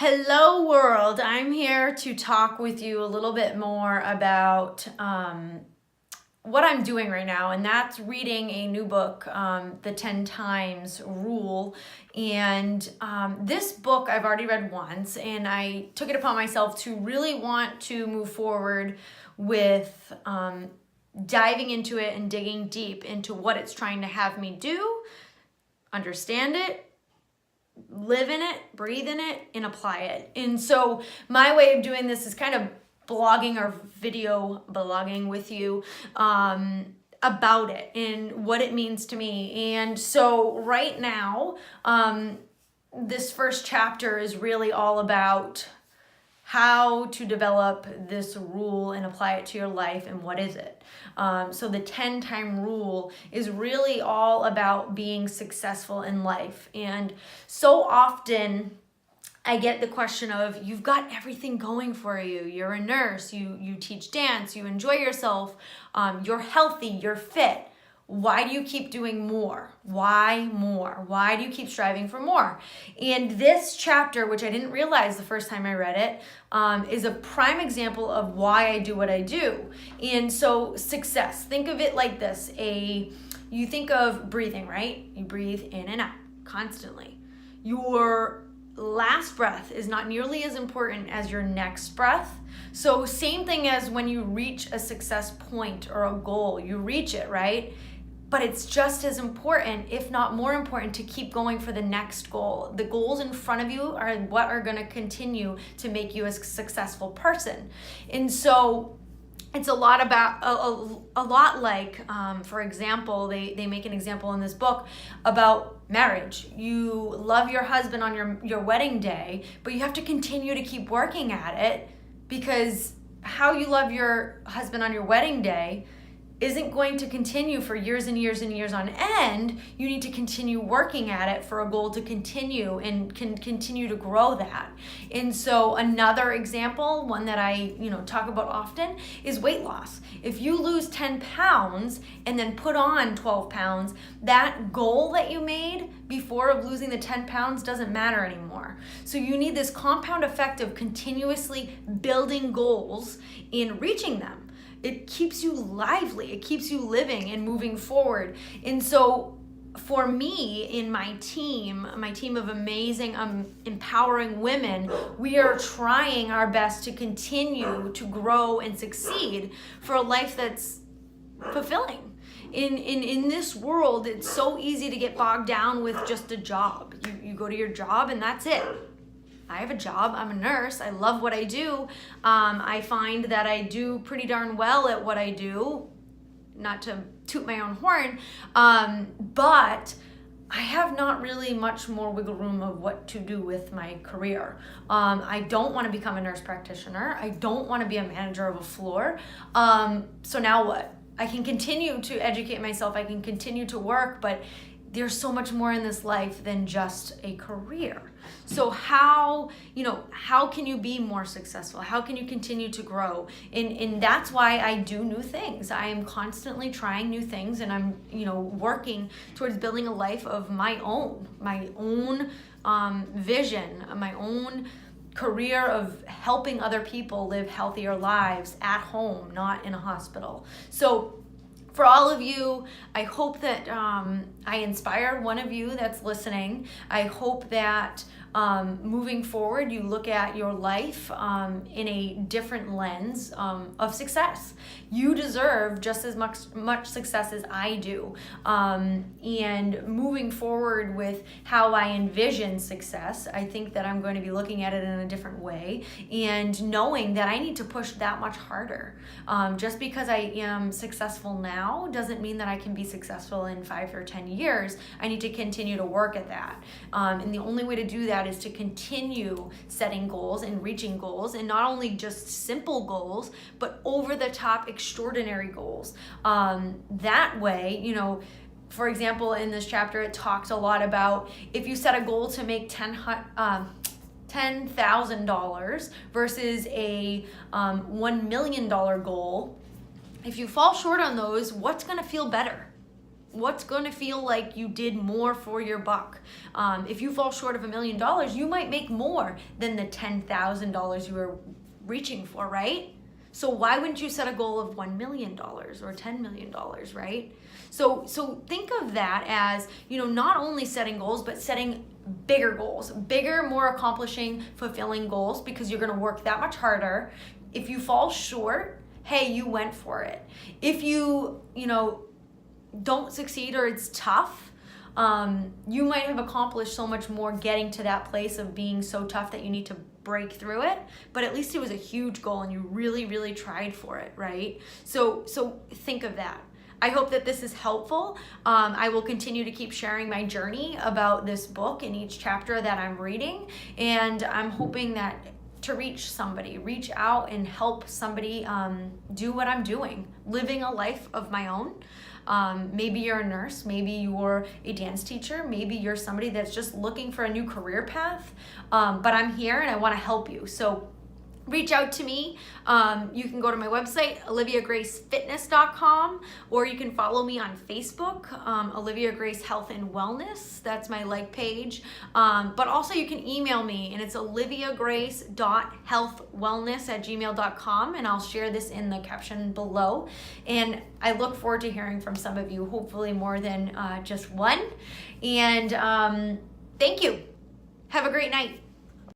Hello world, I'm here to talk with you a little bit more about what I'm doing right now, and that's reading a new book, The 10 Times Rule. And this book I've already read once, and I took it upon myself to really want to move forward with diving into it and digging deep into what it's trying to have me do, understand it, live in it, breathe in it, and apply it. And so my way of doing this is kind of blogging or video blogging with you about it and what it means to me. And so right now, this first chapter is really all about how to develop this rule and apply it to your life, and what is it. So the 10-time rule is really all about being successful in life. And so often I get the question of, you've got everything going for you. You're a nurse, you teach dance, you enjoy yourself, you're healthy, you're fit. Why do you keep doing more? Why more? Why do you keep striving for more? And this chapter, which I didn't realize the first time I read it, is a prime example of why I do what I do. And so success, think of it like this. You think of breathing, right? You breathe in and out constantly. Your last breath is not nearly as important as your next breath. So same thing as when you reach a success point or a goal, you reach it, right? But it's just as important, if not more important, to keep going for the next goal. The goals in front of you are what are going to continue to make you a successful person. And so it's a lot about a lot like, for example, they make an example in this book about marriage. You love your husband on your wedding day, but you have to continue to keep working at it, because how you love your husband on your wedding day isn't going to continue for years and years and years on end. You need to continue working at it for a goal to continue and can continue to grow that. And so another example, one that I talk about often, is weight loss. If you lose 10 pounds and then put on 12 pounds, that goal that you made before of losing the 10 pounds doesn't matter anymore. So you need this compound effect of continuously building goals and reaching them. It keeps you lively, it keeps you living and moving forward. And so for me, in my team of amazing, empowering women, we are trying our best to continue to grow and succeed for a life that's fulfilling. In this world, it's so easy to get bogged down with just a job. You go to your job and that's it. I have a job, I'm a nurse, I love what I do. I find that I do pretty darn well at what I do, not to toot my own horn, but I have not really much more wiggle room of what to do with my career. I don't want to become a nurse practitioner. I don't want to be a manager of a floor. So now what? I can continue to educate myself, I can continue to work, but there's so much more in this life than just a career. So how can you be more successful? How can you continue to grow? And that's why I do new things. I am constantly trying new things, and I'm, working towards building a life of my own vision, my own career of helping other people live healthier lives at home, not in a hospital. So for all of you, I hope that I inspire one of you that's listening. I hope that moving forward, you look at your life in a different lens of success. You deserve just as much success as I do. And moving forward with how I envision success, I think that I'm going to be looking at it in a different way, and knowing that I need to push that much harder. Just because I am successful now doesn't mean that I can be successful in 5 or 10 years. I need to continue to work at that. And the only way to do that is to continue setting goals and reaching goals, and not only just simple goals, but over the top extraordinary goals. That way, for example, in this chapter, it talks a lot about if you set a goal to make $10,000 versus a $1 million goal. If you fall short on those, what's going to feel better? what's going to feel like you did more for your buck. If you fall short of $1 million, you might make more than the $10,000 you were reaching for, right? So why wouldn't you set a goal of $1 million or $10 million, right? So think of that as, not only setting goals, but setting bigger goals, bigger, more accomplishing, fulfilling goals, because you're going to work that much harder. If you fall short, hey, you went for it. If you don't succeed or it's tough, you might have accomplished so much more getting to that place of being so tough that you need to break through it, but at least it was a huge goal and you really, really tried for it, right? So think of that. I hope that this is helpful. I will continue to keep sharing my journey about this book in each chapter that I'm reading, and I'm hoping that to reach out and help somebody do what I'm doing, living a life of my own. Maybe you're a nurse, maybe you're a dance teacher, maybe you're somebody that's just looking for a new career path, but I'm here and I want to help you. So reach out to me. You can go to my website, OliviaGrace.healthwellness, or you can follow me on Facebook, Olivia Grace Health and Wellness. That's my page. But also you can email me, and it's OliviaGrace.healthwellness@gmail.com, and I'll share this in the caption below. And I look forward to hearing from some of you, hopefully more than just one. And thank you. Have a great night.